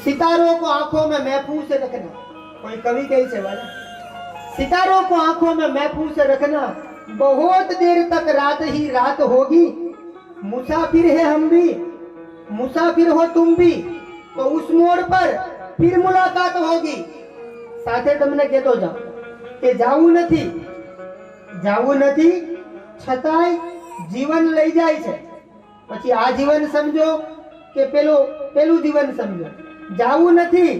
सितारों को आंखों में महफूज रखना, कोई कवि कही से वाला, सितारों को आंखों में महफूज रखना, बहुत देर तक रात ही रात होगी, मुसाफिर है हम भी, मुसाफिर हो तुम भी, तो उस मोड़ पर फिर मुलाकात होगी। साथे तमने कहतो जाओ કે જાવું નથી છતાંય જીવન લઈ જાય છે, પછી આ જીવન સમજો કે પેલું જીવન સમજો. જાવું નથી,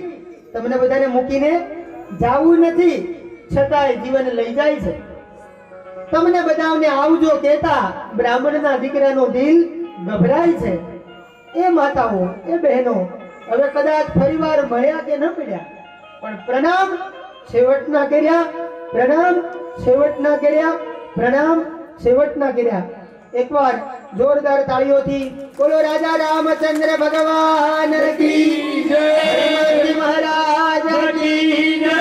તમને બધાને મૂકીને જાવું નથી, છતાંય જીવન લઈ જાય છે. તમને બધાને આવજો કહેતા બ્રાહ્મણના દીકરાનું દિલ ગભરાય છે. એ માતાઓ, એ બહેનો હવે કદાચ ફરીવાર મળ્યા કે ન મળ્યા, પણ પ્રણામ છેવટના કર્યા, પ્રણામ છેવટના કર્યા, પ્રણામ છેવટના કર્યા. એકવાર જોરદાર તાળીઓથી બોલો રાજા રામચંદ્ર ભગવાન કી જય, હનુમાનજી મહારાજ કી જય,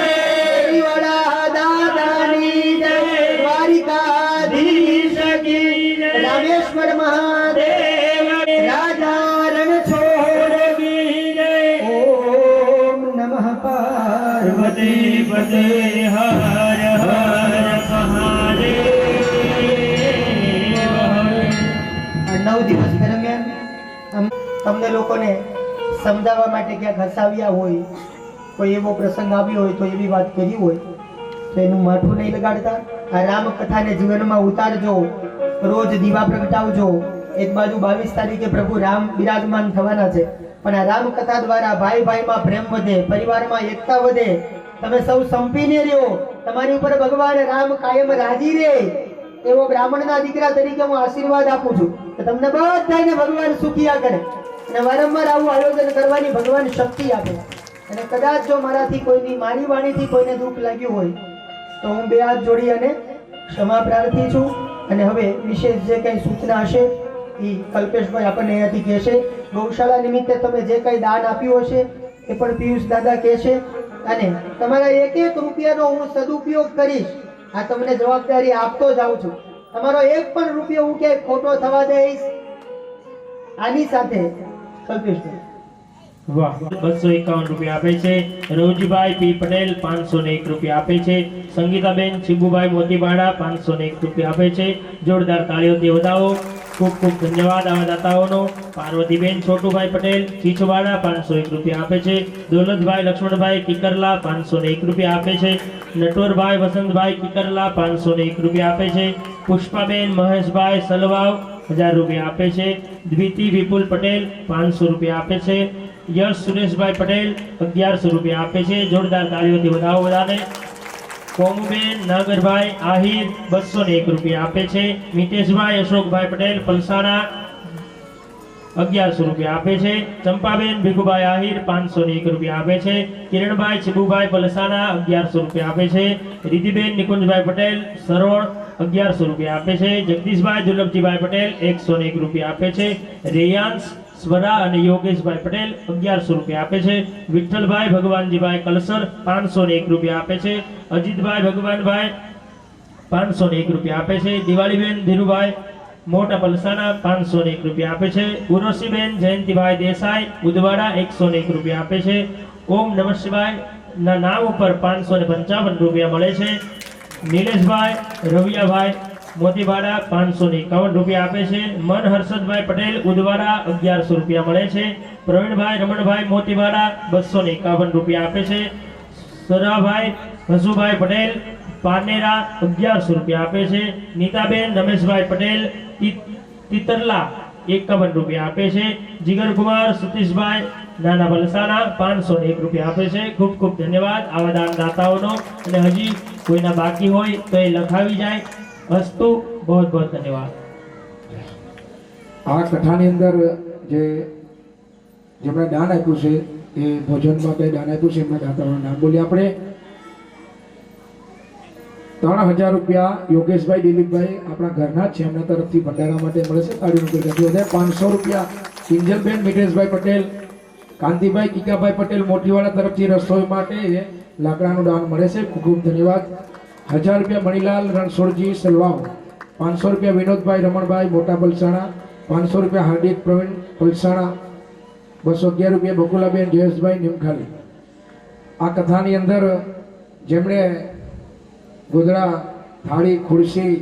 દેવીવાળા દાદાની જય, દ્વારિકાધીશ કી જય, રામેશ્વર મહાદેવ, રાજા રણછોડ કી જય. ઓમ નમઃ પાર્વતી પતે હર હર મહાદેવ. 9 દિવસ દરમિયાન તમને લોકોને સમજાવવા માટે ક્યાંક હસાવ્યા હોય, કોઈ એવો પ્રસંગ આવ્યો હોય, તો એવી વાત કરી હોય તો એનું માથું નહીં લગાડતા. આ રામકથાને જીવનમાં ઉતારજો, રોજ દીવા પ્રગટાવજો. એક બાજુ 22 તારીખે પ્રભુ રામ બિરાજમાન થવાના છે, પણ આ રામકથા દ્વારા ભાઈ ભાઈમાં પ્રેમ વધે, પરિવારમાં એકતા વધે. તમે સૌ સંપીને રહ્યો, તમારી ઉપર ભગવાન રામ કાયમ રાજી રહે, એવો બ્રાહ્મણના દીકરા તરીકે હું આશીર્વાદ આપું છું કે તમને બધાને ભગવાન સુખિયા કરે અને વારંવાર આવું આયોજન કરવાની ભગવાન શક્તિ આપે. અને કદાચ જો મારી વાણીથી કોઈને દુઃખ લાગ્યું હોય તો હું 2 હાથ જોડી અને ક્ષમા પ્રાર્થી છું. અને હવે વિશેષ જે કંઈ સૂચના હશે એ કલ્પેશભાઈ આપણને અહીંયાથી કહેશે. ગૌશાળા નિમિત્તે તમે જે કંઈ દાન આપ્યું હશે એ પણ પિયુષ દાદા કહેશે. અને તમારા એક રૂપિયાનો હું સદુપયોગ કરીશ, આ તમને જવાબદારી આપતો જાઉં છું. તમારો એક પણ રૂપિયો હું ક્યાંય ખોટો થવા દઈશ. આની સાથે કલ્પેશભાઈ વાહ, 251 રૂપિયા આપે છે. રોજીભાઈ પી પટેલ 501 રૂપિયા આપે છે. સંગીતાબેન ચીબુભાઈ મોતીવાડા 501 રૂપિયા આપે છે. જોરદાર તાળીઓથી વધાવો. ખૂબ ખૂબ ધન્યવાદ આવા દાતાઓનો. પાર્વતીબેન છોટુભાઈ પટેલ ચીચવાડા 501 રૂપિયા આપે છે. દોલતભાઈ લક્ષ્મણભાઈ કિકરલા 501 રૂપિયા આપે છે. નટવરભાઈ વસંતભાઈ કિકરલા 501 રૂપિયા આપે છે. પુષ્પાબેન મહેશભાઈ સલવાવ 1000 રૂપિયા આપે છે. દ્વિતિ વિપુલ પટેલ 500 રૂપિયા આપે છે. યશ સુરેશભાઈ પટેલ 1100 રૂપિયા આપે છે. જોરદાર તાળીઓથી વધાવો બધાને. કોમુબેન નાગરભાઈ આહિર 201 રૂપિયા આપે છે. મિતેશભાઈ અશોકભાઈ પટેલ પલસાણા 1100 રૂપિયા આપે છે. ચંપાબેન ભીખુભાઈ આહિર 501 રૂપિયા આપે છે. કિરણભાઈ ચીબુભાઈ પલસાણા 1100 રૂપિયા આપે છે. રિધિબેન નિકુંજભાઈ પટેલ સરોળ 1100 રૂપિયા આપે છે. જગદીશભાઈ દુર્લભજીભાઈ પટેલ 101 રૂપિયા આપે છે. રેયાંશ સ્વરા અને યોગેશભાઈ પટેલ 1100 રૂપિયા આપે છે. વિઠ્ઠલભાઈ ભગવાનજીભાઈ કલસર 501 રૂપિયા આપે છે. અજીતભાઈ ભગવાનભાઈ 501 રૂપિયા આપે છે. દિવાળીબેન ધીરુભાઈ મોટા પલસાણા 501 રૂપિયા આપે છે. ઉર્વશીબેન જયંતિભાઈ દેસાઈ ઉદવાડા 101 રૂપિયા આપે છે. ઓમ નમઃ શિવાય ના નામ ઉપર 555 રૂપિયા મળે છે. નિલેશભાઈ રવિયાભાઈ મોતીવાડા 551 રૂપિયા આપે છે. મન હર્ષદભાઈ પટેલ ઉદવાડા 1100 રૂપિયા મળે છે. પ્રવીણભાઈ રમણભાઈ મોતીવાડા 251 રૂપિયા આપે છે. સરાભાઈ હસુભાઈ પટેલ પાનેરા 1100 રૂપિયા આપે છે. નીતાબેન રમેશભાઈ પટેલ તિતરલા 51 રૂપિયા આપે છે. જીગરકુમાર સતીશભાઈ નાના વલસાણા 501 રૂપિયા આપે છે. ખૂબ ખૂબ ધન્યવાદ આવા દાનદાતાઓનો. અને હજી કોઈના બાકી હોય તો એ લખાવી જાય. અસ્તુ, બહુ બહુ ધન્યવાદ. આ કથાની અંદર જેમણે દાન આપ્યું છે એ ભોજનમાં કંઈ દાન આપ્યું છે એમના દાતાઓના નામ બોલીએ આપણે. 3000 રૂપિયા યોગેશભાઈ દિલીપભાઈ આપણા ઘરના જ છે, એમના તરફથી ભંડારા માટે મળે છે. તાળીનું કોઈ નથી વધારે. 500 રૂપિયા કિંજલબેન મિતેશભાઈ પટેલ કાંતિભાઈ કિકાભાઈ પટેલ મોટીવાડા તરફથી રસોઈ માટે લાકડાનું દાન મળે છે. ખૂબ ખૂબ ધન્યવાદ. 1000 રૂપિયા મણિલાલ રણછોડજી સલવાવ. 500 રૂપિયા વિનોદભાઈ રમણભાઈ મોટા પલસાણા. 500 રૂપિયા હાર્દિક પ્રવીણ પલસાણા. 211 રૂપિયા બકુલાબેન જયેશભાઈ નિમખાલી. આ કથાની અંદર જેમણે ગોદડા થાળી ખુરશી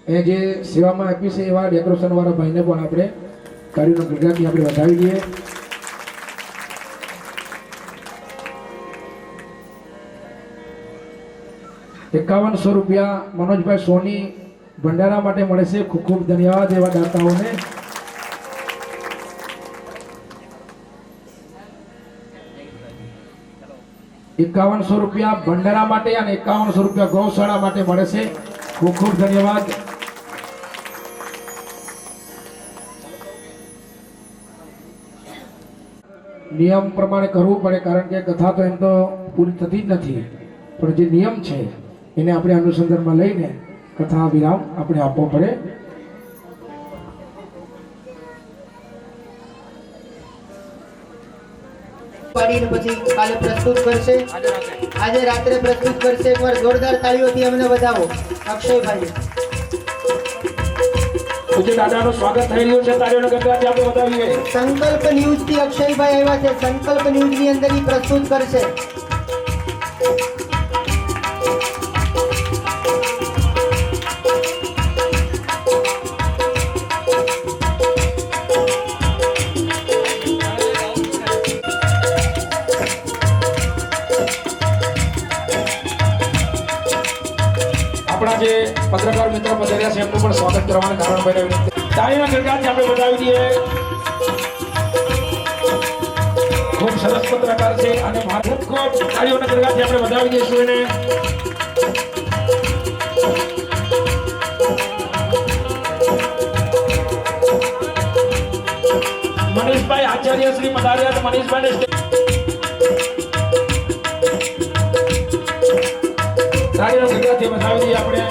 એ જે સેવામાં આપી છે એવા ડેકોરેશન વાળા ભાઈને પણ આપણે કાર્યનો ગણગાથી આપણે વધાવી દઈએ. ₹5100 રૂપિયા મનોજભાઈ સોની ભંડારા માટે મળે છે. ખૂબ ખૂબ ધન્યવાદ એવા દાતાઓને. 5100 રૂપિયા ભંડારા માટે અને 5100 રૂપિયા ગૌશાળા માટે મળે છે. ખૂબ ખૂબ ધન્યવાદ. નિયમ પ્રમાણે કરવું પડે, કારણ કે કથા તો એમ તો પૂરી થતી જ નથી, પણ જે નિયમ છે એને આપણે અનુસંધાનમાં લઈને કથા વિરામ આપણે આપવો પડે. પાડીને પછી કાલે પ્રસ્તુત કરશે, આજે રાત્રે પ્રસ્તુત કરશે. એકવાર જોરદાર તાળીઓથી અમને વધાવો અક્ષયભાઈ. પૂજ્ય દાદાનું સ્વાગત થઈ રહ્યું છે. તાળીઓનો ગગડાટ આપણે વધાવીએ. સંકલ્પ ન્યૂઝ થી અક્ષયભાઈ આવ્યા છે. સંકલ્પ ન્યૂઝ ની અંદર ઈ પ્રસ્તુત કરશે. આપણા જે પત્રકાર મિત્રો પધાર્યા છે એમનું પણ સ્વાગત કરવાનું કારણ બને વિનંતી. તાળીના ગગડાટ આપણે વધાવી દઈએ. ખૂબ સરસ પત્રકાર છે અને ખૂબ ખૂબ તાળીઓના ગગડાટ આપણે વધાવી દઈશું એને. મનીષભાઈ આચાર્ય શ્રી પધાર્યા. મનીષભાઈને તાળીનો ગગડાટ વધાવી દઈએ આપણે.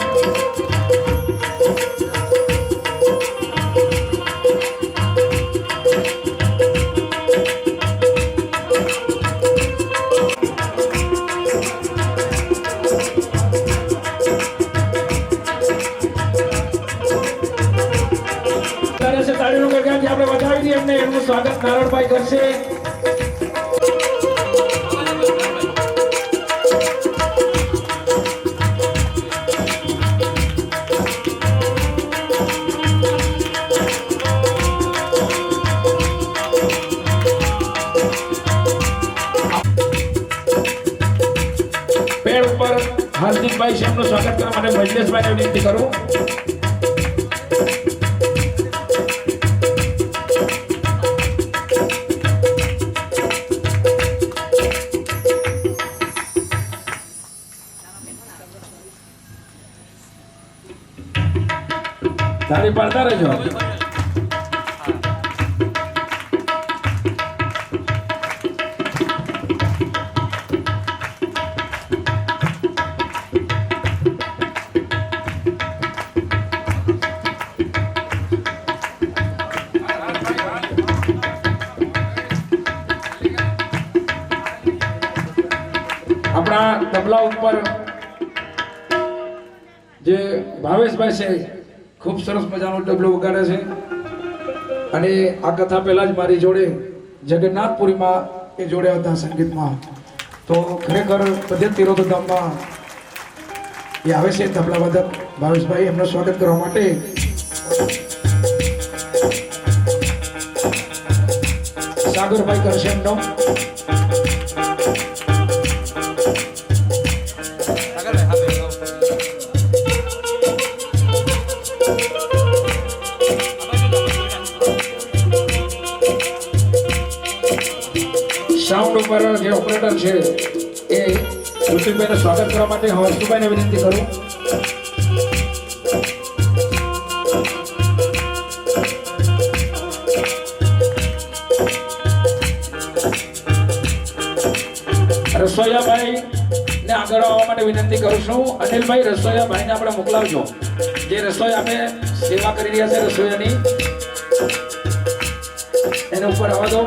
તાળીનો ગગડાટ આપણે વધાવી દઈએ એમને. એમનું સ્વાગત નારણભાઈ કરશે. પેડ ઉપર હાર્દિકભાઈ છે એમનું સ્વાગત કરવા માટે મજલેશભાઈને વિનંતી કરું. તાળી પાડતા રહેજો. આપણા તબલા ઉપર જે ભાવેશભાઈ છે ખૂબ સરસ મજાનો તબલો વગાડે છે. અને આ કથા પહેલા જ મારી જોડે જગન્નાથપુરીમાં એ જોડે હતા સંગીતમાં. તો ખરેખર બધે તિરોધામમાં એ આવે છે તબલા વાદક ભાવેશભાઈ. એમનું સ્વાગત કરવા માટે સાગરભાઈ કરશે એમનો. સાઉન્ડ ઉપર જે ઓપરેટર છે એ ઋષિભાઈને સ્વાગત કરવા માટે હર્ષભાઈને વિનંતી કરું. રસોઈયાભાઈ ને આગળ આવવા માટે વિનંતી કરું છું. અનિલભાઈ રસોઈયાભાઈને આપણે મોકલાવજો. જે રસોઈ આપણે સેવા કરી રહ્યા છે રસોઈયાની, એને ઉપર આવવા દો.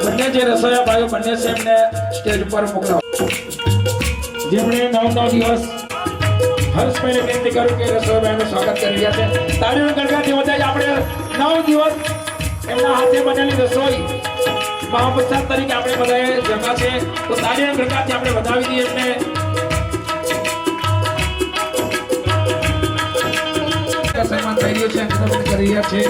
બંને જે રસોઈયા ભાઈઓ બંને છે એમને સ્ટેજ ઉપર મોકલાવો. જેમણે 9 દિવસ હર્ષભાઈને વિનંતી કરું કે રસોઈયાનું સ્વાગત કરી રહ્યા છે. તાળીઓના ગણગણાટથી વધારે આપણે 9 દિવસ એમના હાથે બનેલી રસોઈ મહાપ્રસાદ તરીકે આપણે બધાએ જમા છે. તો તાળીઓના ગણગણાટથી આપણે વધાવી દઈએ એમને. સન્માન થઈ રહ્યું છે, અભિનંદન કરી રહ્યા છે.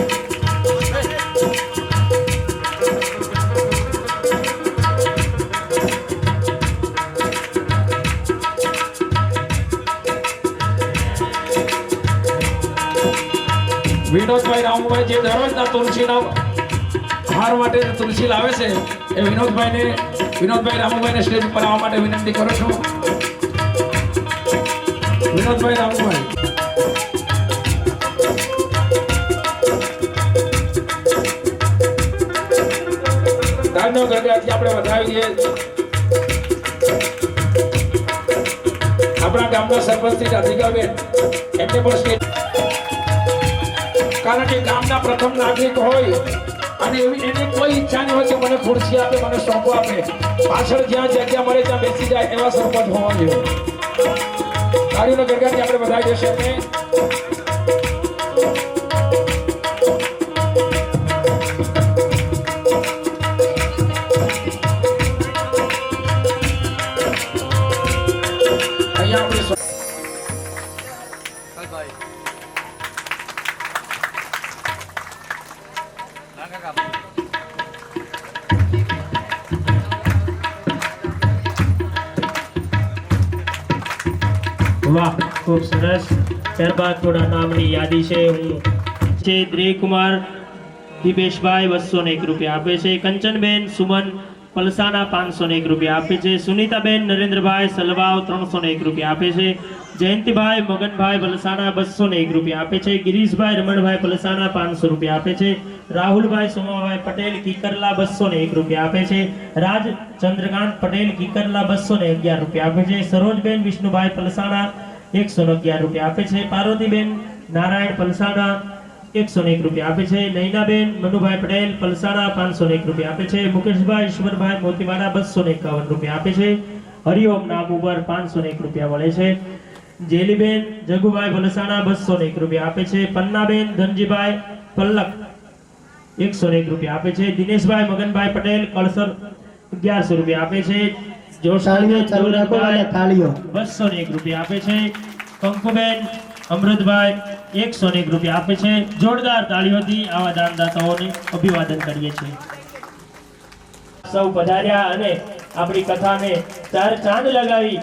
વિનોદભાઈ રામભાઈ જે દરરોજના તુલસીના હાર માટે તુલસી લાવે છે એ વિનોદભાઈ રામુભાઈને સ્ટેજ ઉપર આવવા માટે વિનંતી કરું છું. વિનોદભાઈ રામુભાઈ. દાનનો ગરગાથી આપણે વધાવીએ. આપણા ગામના સરપંચ શ્રી રાધિકાબેન એમને પણ સ્ટેજ, કારણ કે ગામના પ્રથમ નાગરિક હોય અને એને કોઈ ઈચ્છા નહીં હોય કે મને ખુરશી આપે, મને સોંપો આપે, પાછળ જ્યાં જગ્યા મળે ત્યાં બેસી જાય એવા સરપંચ હોવા જોઈએ. તાળીનો ગરગાથી આપણે વધાવી દેશે એમને. વાહ, ખૂબ સરસ. ત્યારબાદ થોડા નામની યાદી છે. હું છે દ્રેકુમાર દિપેશભાઈ 201 રૂપિયા આપે છે. કંચનબેન સુમન પલસાણા 501 રૂપિયા આપે છે. સુનીતાબેન નરેન્દ્રભાઈ સલવાવ 301 રૂપિયા આપે છે. જયંતિભાઈ મગનભાઈ પલસાણા 201 રૂપિયા આપે છે. ગિરીશભાઈ રમણભાઈ પલસાણા 500 રૂપિયા આપે છે. રાહુલભાઈ સોમાભાઈ પટેલ કિકરલા 201 રૂપિયા આપે છે. રાજ ચંદ્રકાંત પટેલ કિકરલા 211 રૂપિયા આપે છે. સરોજબેન વિષ્ણુભાઈ પલસાણા 111 રૂપિયા આપે છે. પાર્વતીબેન નારાયણ પલસાણા 101 રૂપિયા આપે છે. નૈનાબેન મનુભાઈ પટેલ પલસાણા 501 રૂપિયા આપે છે. મુકેશભાઈ ઈશ્વરભાઈ મોતીવાડા 251 રૂપિયા આપે છે. હરિઓમ નામ ઉપર 501 રૂપિયા મળે છે. જેલીબેન જગુભાઈ પલસાણા 201 રૂપિયા આપે છે. પન્નાબેન ધનજીભાઈ પલ્લક 101 રૂપિયા આપે છે. દિનેશભાઈ મગનભાઈ પટેલ કળસર 1100 રૂપિયા આપે છે. જોશાલીબેન દોલતભાઈ 201 રૂપિયા આપે છે. કંકુબેન અમૃતભાઈ 101 રૂપિયા આપે છે. જોરદાર તાળીઓથી આવા દાનદાતાઓને અભિવાદન કરીએ છીએ. સૌ પધાર્યા અને આપણી કથાને ચાર ચાંદ લગાવી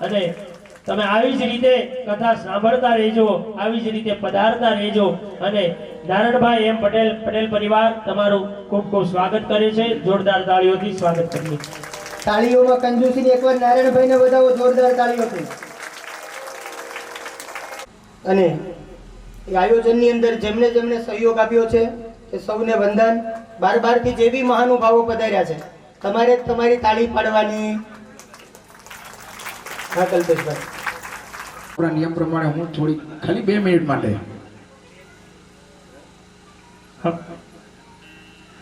અને તમે આવી જ રીતે કથા સાંભળતા રહેજો, આવી જ રીતે પધારતા રહેજો. અને નારાયણભાઈ એમ પટેલ પરિવાર તમારું ખૂબ ખૂબ સ્વાગત કરે છે. જોરદાર તાળીઓથી સ્વાગત કરીએ. તાળીઓમાં કંજૂસીને એકવાર નારાયણભાઈને વધાવો, જોરદાર તાળીઓથી. અને એ આયોજનની અંદર જેમને જેમને સહયોગ આપ્યો છે તે સૌને વંદન. બારથી જે બી મહાનુભાવો પધાર્યા છે તમારે તમારી તાળી પાડવાની. હા કલ્પેશભાઈ. આપણા નિયમ પ્રમાણે હું થોડી ખાલી 2 મિનિટ માટે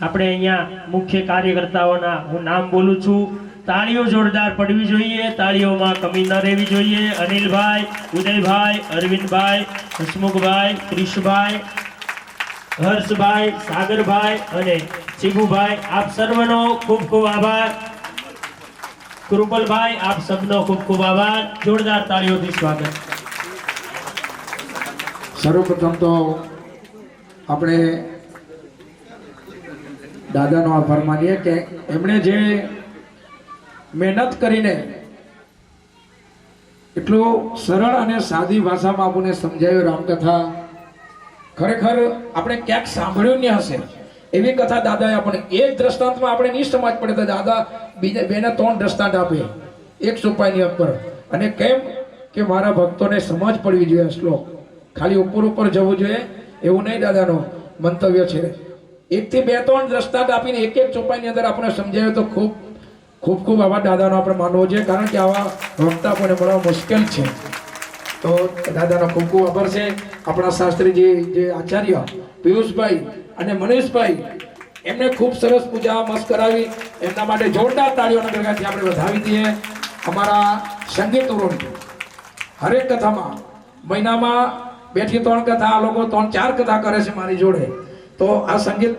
આપણે અહીંયા મુખ્ય કાર્યકર્તાઓના હું નામ બોલું છું. તાળીઓ જોરદાર પડવી જોઈએ, તાળીઓમાં કમી ન રહેવી જોઈએ. અનિલભાઈ, ઉદયભાઈ, અરવિંદભાઈ, હસમુખભાઈ, ક્રિશભાઈ, હર્ષભાઈ, સાગરભાઈ અને શિબુભાઈ, આપ સર્વનો ખૂબ ખૂબ આભાર. કૃપલભાઈ, આપ સબનો ખૂબ ખૂબ આભાર. જોરદાર તાળીઓથી સ્વાગત. સર્વપ્રથમ તો આપણે દાદાનો આભાર માનીએ કે એમણે જે મહેનત કરીને એટલું સરળ અને સાદી ભાષામાં આપણને સમજાવ્યું રામકથા. ખરેખર આપણે ક્યાંક સાંભળ્યું નહીં હશે એવી કથા દાદાએ આપણને એક દ્રષ્ટાંતમાં આપણે નહીં સમજ પડે તો દાદા બીજા 2 ને 3 દ્રષ્ટાંત આપે એક સોપાઈની ઉપર. અને કેમ કે મારા ભક્તોને સમજ પડવી જોઈએ. શ્લોક ખાલી ઉપર જવું જોઈએ એવું નહીં દાદાનો મંતવ્ય છે. 1 થી 2 3 દ્રષ્ટાંત આપીને એક ચોપાઈની અંદર આપણે સમજાવ્યું તો ખૂબ ખૂબ આવા દાદાનો આપણે માનવો જોઈએ, કારણ કે આવા વક્તા આપણને મળવા મુશ્કેલ છે. તો દાદાનો ખૂબ ખૂબ આભાર છે. આપણા શાસ્ત્રીજી જે આચાર્ય પિયુષભાઈ અને મનીષભાઈ એમને ખૂબ સરસ પૂજા મસ્ત કરાવી. એમના માટે જોરદાર તાળીઓના ગરગાથી આપણે વધાવી દઈએ. અમારા સંગીતોરો હરેક કથામાં મહિનામાં 2 થી 3 કથા, આ લોકો 3-4 કથા કરે છે મારી જોડે. તો આ સંગીત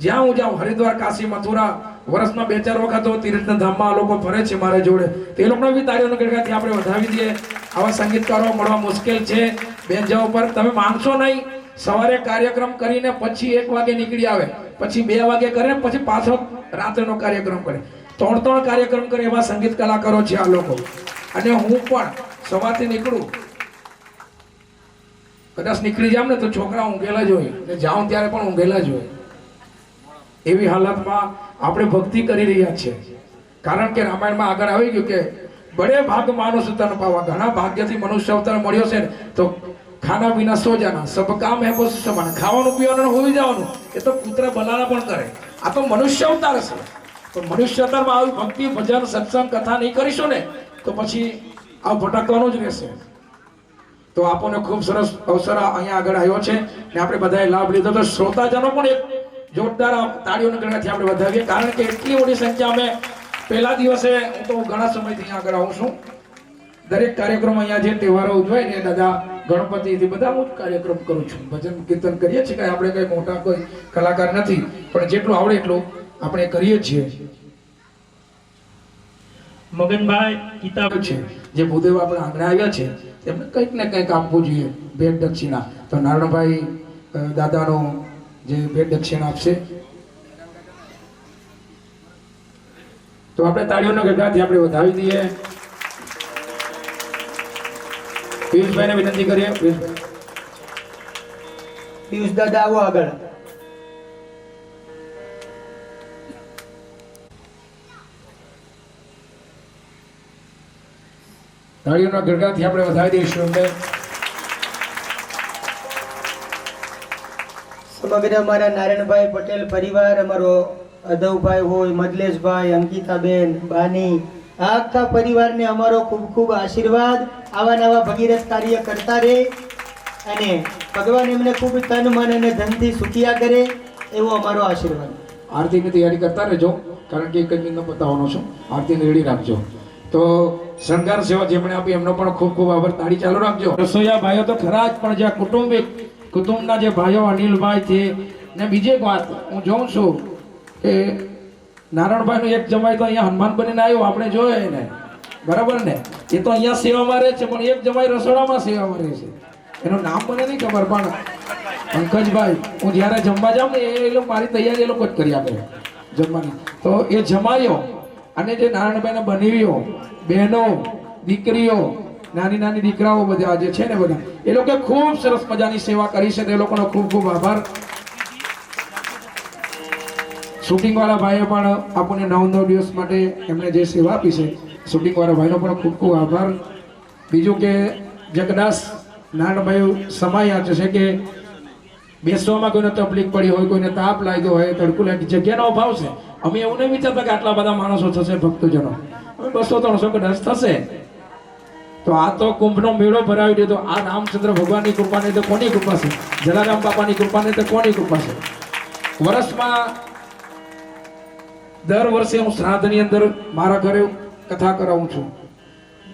જ્યાં હું જાઉં, હરિદ્વાર, કાશી, મથુરા, વર્ષમાં 2-4 વખત તો તીર્થના ધામમાં આ લોકો ફરે છે મારા જોડે. તો એ લોકોને બી તાળીઓના ગરગાથી આપણે વધાવી દઈએ. આવા સંગીતકારો મળવા મુશ્કેલ છે. બેન જવા પર તમે માનશો નહીં, સવારે કાર્યક્રમ કરીને પછી 1 વાગે નીકળી આવે, પછી 2 વાગે કરે, પછી પાછો રાત્રેનો કાર્યક્રમ કરે. 3 કાર્યક્રમ કરે એવા સંગીત કલાકારો છે આ લોકો. અને હું પણ સવારથી નીકળું, કદાચ નીકળી જામ ને તો છોકરા ઊંઘેલા જ હોય, ને જાઉં ત્યારે પણ ઊંઘેલા જ હોય. એવી હાલતમાં આપણે ભક્તિ કરી રહ્યા છીએ. કારણ કે રામાયણમાં આગળ આવી ગયું કે બડે ભાગ માનુષ તન પાવા, ઘણા ભાગ્યથી મનુષ્ય અવતાર મળ્યો છે ને તો ખાના પીના સો જાના સબ કામ હે બસ સમાન, ખાવાનું પીવાનું હોઈ જવાનું એ તો કૂતરા બલાના પણ કરે. આ તો મનુષ્ય અવતાર છે. તો મનુષ્ય અવતારમાં આવી ભક્તિ ભજન સત્સંગ કથા નહીં કરીશું ને તો પછી આ ભટકવાનું જ રહેશે. તો આપણને ખૂબ સરસ અવસર અહીંયા આગળ આવ્યો છે ને આપણે બધાએ લાભ લીધો. તો શ્રોતાજનો પણ એક જોરદાર તાળીઓના ગણનાથી આપણે વધાવીએ. કારણ કે એટલી મોટી સંખ્યા અમે પહેલા દિવસે, હું તો ઘણા સમયથી અહીંયા આગળ આવું છું, દરેક કાર્યક્રમ અહીંયા જે તહેવારો ઉજવાય ને દાદા ગણપતિથી બધા હું જ કાર્યક્રમ કરું છું. ભજન કીર્તન કરીએ છીએ. કે આપણે કઈ મોટા કોઈ કલાકાર નથી, પણ જેટલું આવડે એટલું આપણે કરીએ છીએ. મગનભાઈ કિતાબ છે જે ભૂદેવ આપણે આંગણે આવ્યા છે તેમને કંઈક ને કંઈક આપવું જોઈએ ભેટ દક્ષિણા. તો નારણભાઈ દાદાનો જે ભેટ દક્ષિણા આપશે તો આપણે તાળીઓના ગગડાથી આપણે વધાવી દઈએ. પિયુષભાઈને વિનંતી કરીએ. પિયુષ દાદા આવો આગળ. તાળીઓના ગગડાથી આપણે વધાવી દઈશું એમને. સમગ્ર અમારા નારાયણભાઈ પટેલ પરિવાર, અમારો અધવભાઈ હોય, મદલેશભાઈ, અંકિતાબેન, બાની, આખા પરિવારને અમારો ખૂબ ખૂબ આશીર્વાદ. આવા નવા ભગીરથ કાર્ય કરતા રહે અને ભગવાન એમને ખૂબ તન મન અને ધનથી સુખિયા કરે એવો અમારો આશીર્વાદ. આરતીની તૈયારી કરતા રહેજો, કારણ કે એક જ મિનિટમાં બતાવવાનો છું. આરતીને રેડી રાખજો. તો શણગાર સેવા જેમણે આપી એમનો પણ ખૂબ ખૂબ આભાર. તાળી ચાલુ રાખજો. રસોઈયા ભાઈઓ તો ખરા જ, પણ જે કુટુંબના જે ભાઈઓ અનિલભાઈ છે ને બીજી એક વાત હું જોઉં છું કે નારાયણભાઈનું એક જમાઈ તો અહીંયા હનુમાન બનીને આવ્યો, આપણે જોયે ને, બરાબર ને? એ તો અહીંયા સેવામાં રહે છે, પણ એક જમાઈ રસોડામાં સેવામાં રહે છે. એનું નામ મને નહીં ખબર, પણ પંકજભાઈ, હું જ્યારે જમવા જાઉં ને એ લોકો મારી તૈયારી એ લોકો જ કરી આપે જમવાની. તો એ જમાઈઓ અને જે નારાયણભાઈને બનેવીઓ, બહેનો, દીકરીઓ, નાની નાની દીકરાઓ બધા જે છે ને બધા એ લોકો ખૂબ સરસ મજાની સેવા કરી છે. એ લોકોનો ખૂબ ખૂબ આભાર. શૂટિંગ વાળા ભાઈએ પણ આપણને 9 દિવસ માટે એમણે જે સેવા આપી છે, શૂટિંગ વાળા ભાઈનો પણ ખૂબ ખૂબ આભાર. બીજું કે જે કદાચ નારાયણભાઈ સમય છે કે બેસવામાં કોઈને તકલીફ પડી હોય, કોઈને તાપ લાગ્યો હોય, તડકું લાગી, જગ્યાનો અભાવ છે. અમે એવું નહીં વિચારતા કે આટલા બધા માણસો થશે ભક્તજનો, 200-300 કદાચ થશે. તો આ તો કુંભનો મેળો ભરાવી દીધો. આ રામચંદ્ર ભગવાનની કૃપા નહીં તો કોની કૃપા છે? જલારામ બાપાની કૃપા નહીં તો કોની કૃપા છે? વર્ષમાં દર વર્ષે હું શ્રાદ્ધની અંદર મારા ઘરે કથા કરાવું છું.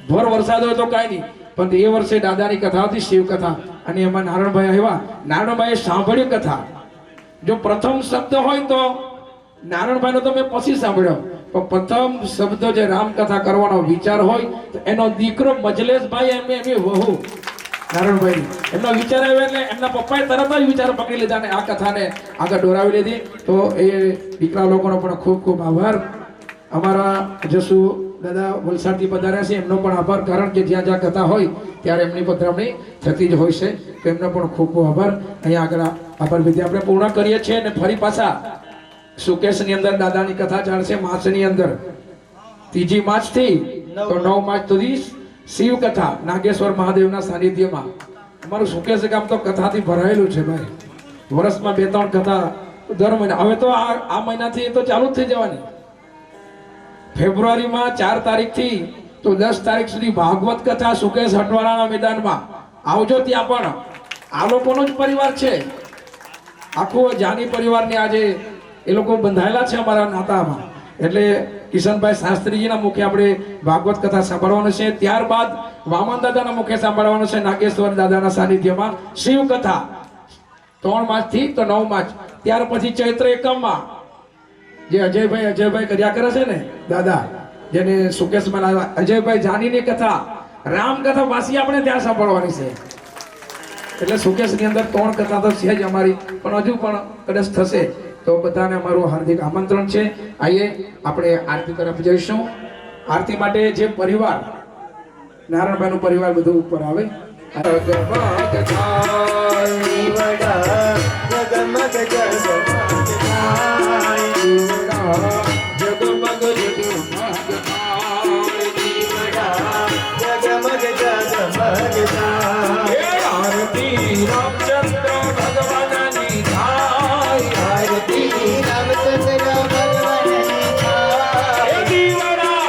ભર વરસાદ હોય તો કાંઈ નહીં, પણ એ વર્ષે દાદાની કથા હતી, શિવ કથા, અને એમાં નારાયણભાઈ આવ્યા. નારાયણભાઈએ સાંભળ્યું કથા. જો પ્રથમ શબ્દ હોય તો નારાયણભાઈનો તો મેં પછી સાંભળ્યો, પણ પ્રથમ શબ્દ જે રામકથા કરવાનો વિચાર હોય તો એનો દીકરો મજલેશભાઈ એમની વહુ નારાયણભાઈ એમનો વિચાર આવ્યો એટલે એમના પપ્પાએ તરત જ વિચાર પકડી લીધા અને આ કથાને આગળ દોરાવી લીધી. તો એ દીકરા લોકોનો પણ ખૂબ ખૂબ આભાર. અમારા જસુ દાદા વલસાડથી પધાર્યા છે, એમનો પણ આભાર. કારણ કે જ્યાં જ્યાં કથા હોય ત્યારે એમની પધરામણી થતી જ હોય છે, તો એમનો પણ ખૂબ ખૂબ આભાર. અહીંયા આગળ આભાર વિધિ આપણે પૂર્ણ કરીએ છીએ અને ફરી પાછા સુકેશની અંદર દાદાની કથા ચાલશે. માસની અંદર 3જી માર્ચથી તો 9 માર્ચ સુધી શિવ કથા નાગેશ્વર મહાદેવના સાનિધ્યમાં. અમારું સુકેશ ગામ તો કથાથી ભરાયેલું છે ભાઈ. વર્ષમાં 2-3 કથા દર મહિના. હવે તો આ મહિનાથી તો ચાલુ જ થઈ જવાની. ફેબ્રુઆરીમાં 4 તારીખથી તો 10 તારીખ સુધી ભાગવત કથા સુકેશ હટવાળાના મેદાનમાં આવજો. ત્યાં પણ આ લોકોનો જ પરિવાર છે, આખું જાની પરિવારની આજે એ લોકો બંધાયેલા છે અમારા નાતામાં. એટલે કિશનભાઈ શાસ્ત્રીજીના મુખે આપણે ભાગવત કથા સાંભળવાનું છે. ત્યારબાદ વામન દાદાના મુખે સાંભળવાનું છે નાગેશ્વર દાદાના સાનિધ્યમાં શિવ કથા 3 માર્ચથી તો 9 માર્ચ. ત્યાર પછી ચૈત્ર એકમમાં જે અજયભાઈ કર્યા કરે છે ને દાદા, જેને સુકેશમાં અજયભાઈ જાનીની કથા રામ કથા પાછી આપણે ત્યાં સાંભળવાની છે. એટલે સુકેશની અંદર 3 કથા તો છે જ અમારી, પણ હજુ પણ કદાચ થશે. તો બધાને અમારું હાર્દિક આમંત્રણ છે. આઈએ આપણે આરતી તરફ જઈશું. આરતી માટે જે પરિવાર નારાયણભાઈનું પરિવાર બધું ઉપર આવે. જગમગ જગમગ જગમગ જગમગ થાય દીવડા જગમગ જગમગ થાય હે આરતી રામચંદ્ર ભગવાનની થાય આરતી રામચંદ્ર ભગવાનની થાય હે દીવડા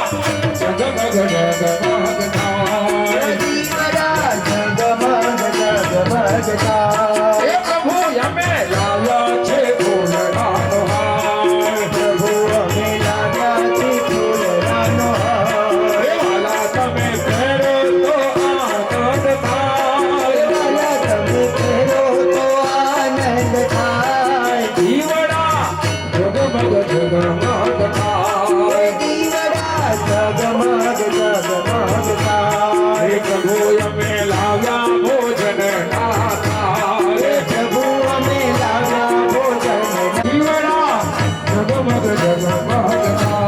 જગમગ જગમગ થાય દીવડા જગમગ જગમગ થાય હે પ્રભુ અમે લાવ્યા છે ફૂલડાનો હાર પ્રભુ અમે લાગ્યા છે ફૂલડાનો હાર હે વાલા તમે પહેરો તો આનંદ થાય વાલા તમે પહેરો તો આનંદ થાય દીવડા જગમગ જગમગ થાય દીવડા જગમગ જગમગ થાય હે પ્રભુ અમે લાવ્યા ભોજન ના થાય પ્રભુ અમે લાવ્યા ભોજન દીવડા જગમગ જગમગ થાય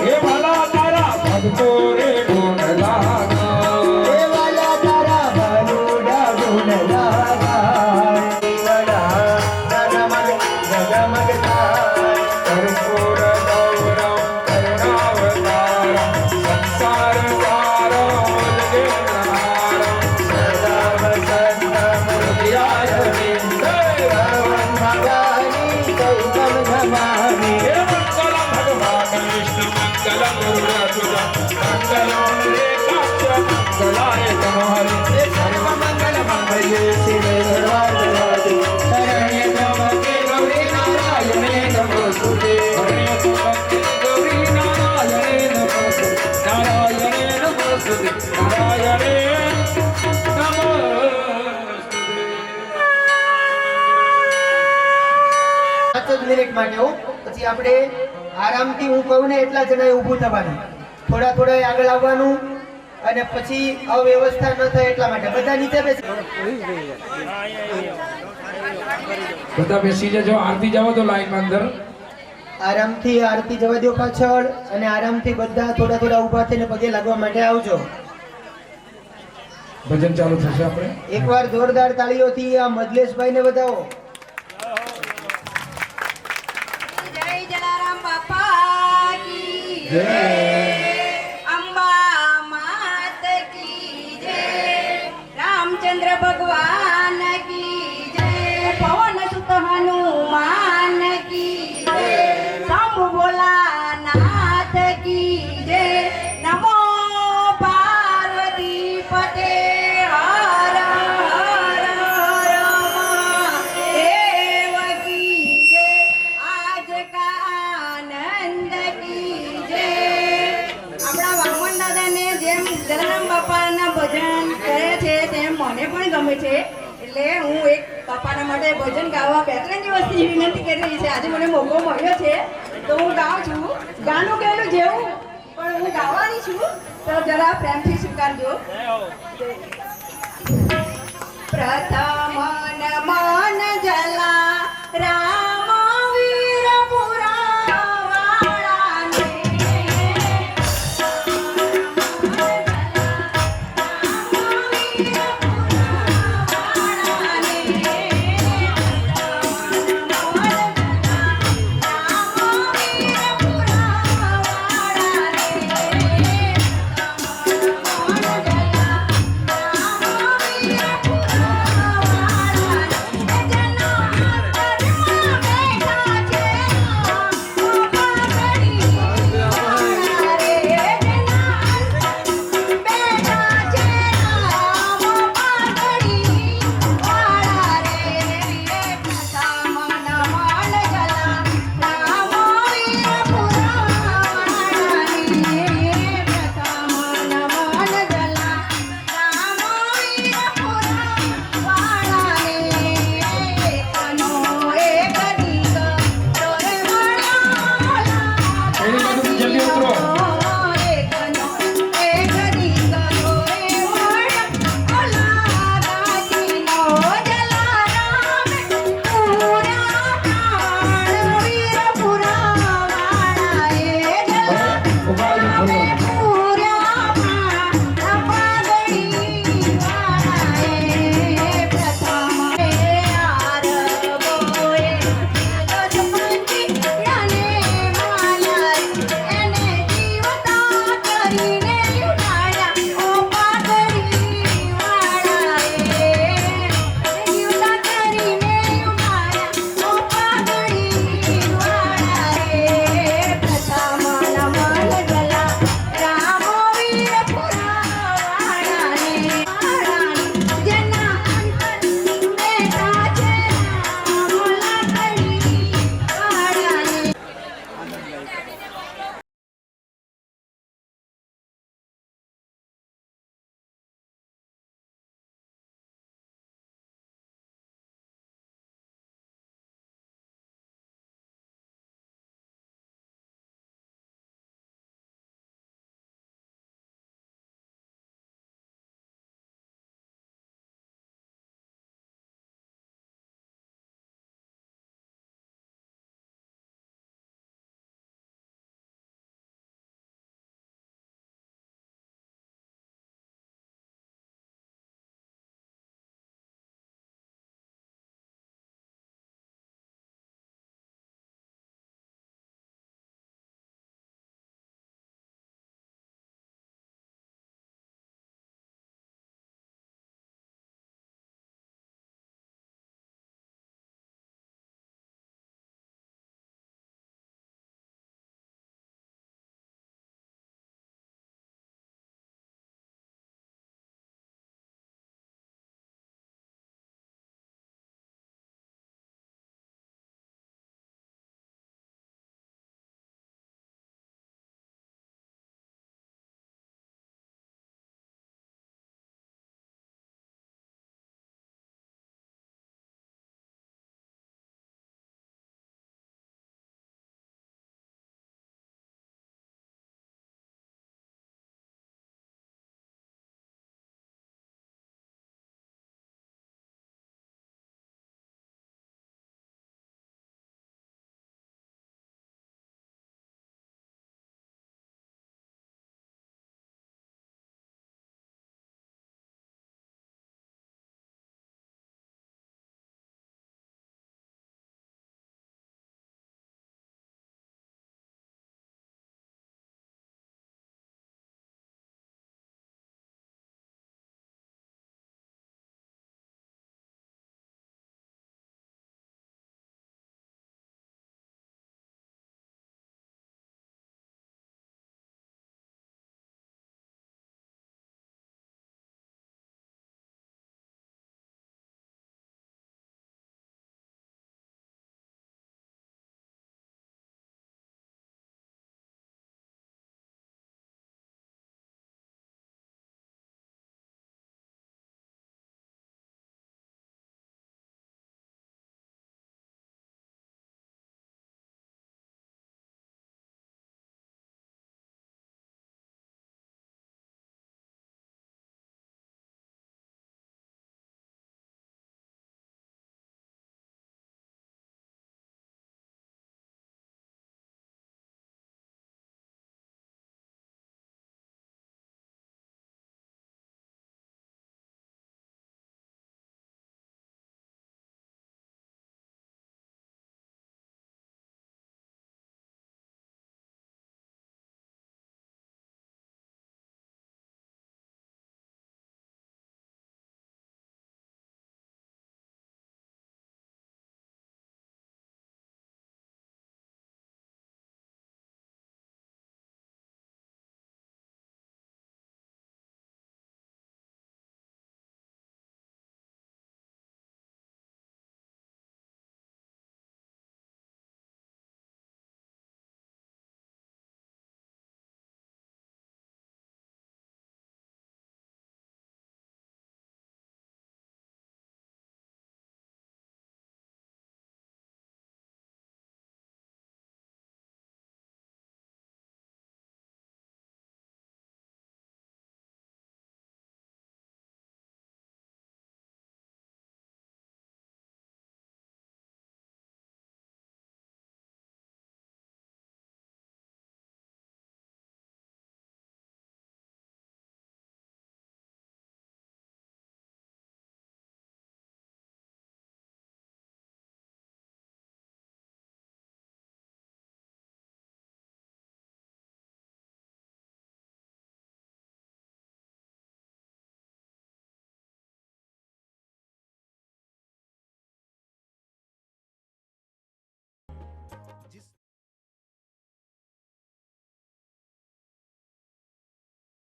હે વાલા તારા ભક્તો રે ગુણ લાગા કર્પૂર ગૌરમ કરુણાવતારમ સંસાર સારમ જગન્નાથમ હે મંગલમ ભગવાન વિષ્ણુ મંગલમ ગુરુરાજુજ મંગલમ રેખાક્ષ મંગલાય તમારે સર્વ મંગલ મંગલ્યે શિવે સર્વાર્થ શરણ્ય ત્રંબકે ગૌરી નારાયણે નમોસ્તુતે હરે તુલસી ગૌરી નારાયણે નમસ્તે નારાયણે નમસ્તે નારાયણે નમસ્તે 5 મિનિટ માટે હો પછી આપણે આરામથી હું કહું ને એટલા જણાએ ઊભું થવાનું થોડા થોડા આગળ આવવાનું અને પછી અવ્યવસ્થા ન થાય એટલા માટે બધા નીચે બેસી બધા બેસી જજો આરતી જાવ તો લાઈનમાં અંદર આરામથી આરતી જવા દો પાછળ અને આરામથી બધા થોડા થોડા ઊભા થઈને પગે લાગવા માટે આવજો ભજન ચાલુ થશે આપણે એકવાર જોરદાર તાળીઓથી આ મજલેશભાઈને વધાવો જય જલારામ બાપા કી જય અંબા માત કી જય રામચંદ્ર ભગવાન કી જય પવન સુત હનુમાન કી જય શંભુ ભોલાનાથ કી જય નમો પાર્વતી પતે હર હર હર મહાદેવ કી જય આજ કા આનંદ કી જય આપણા વામન દાદાને જેમ જલારામ બાપાના ભજન કરે છે તેમ મને પણ ગમે છે એટલે હું એક બાપાના માટે ભજન ગાવા 2-3 દિવસથી વિનંતી કરી રહી છે આજે મને મોકો મળ્યો છે તો હું ગાઉં છું ગાનું કહેલું જેવું પણ હું ગાવાની છું તો જરા પ્રેમથી સ્વીકારજો પ્રથમ મન જલ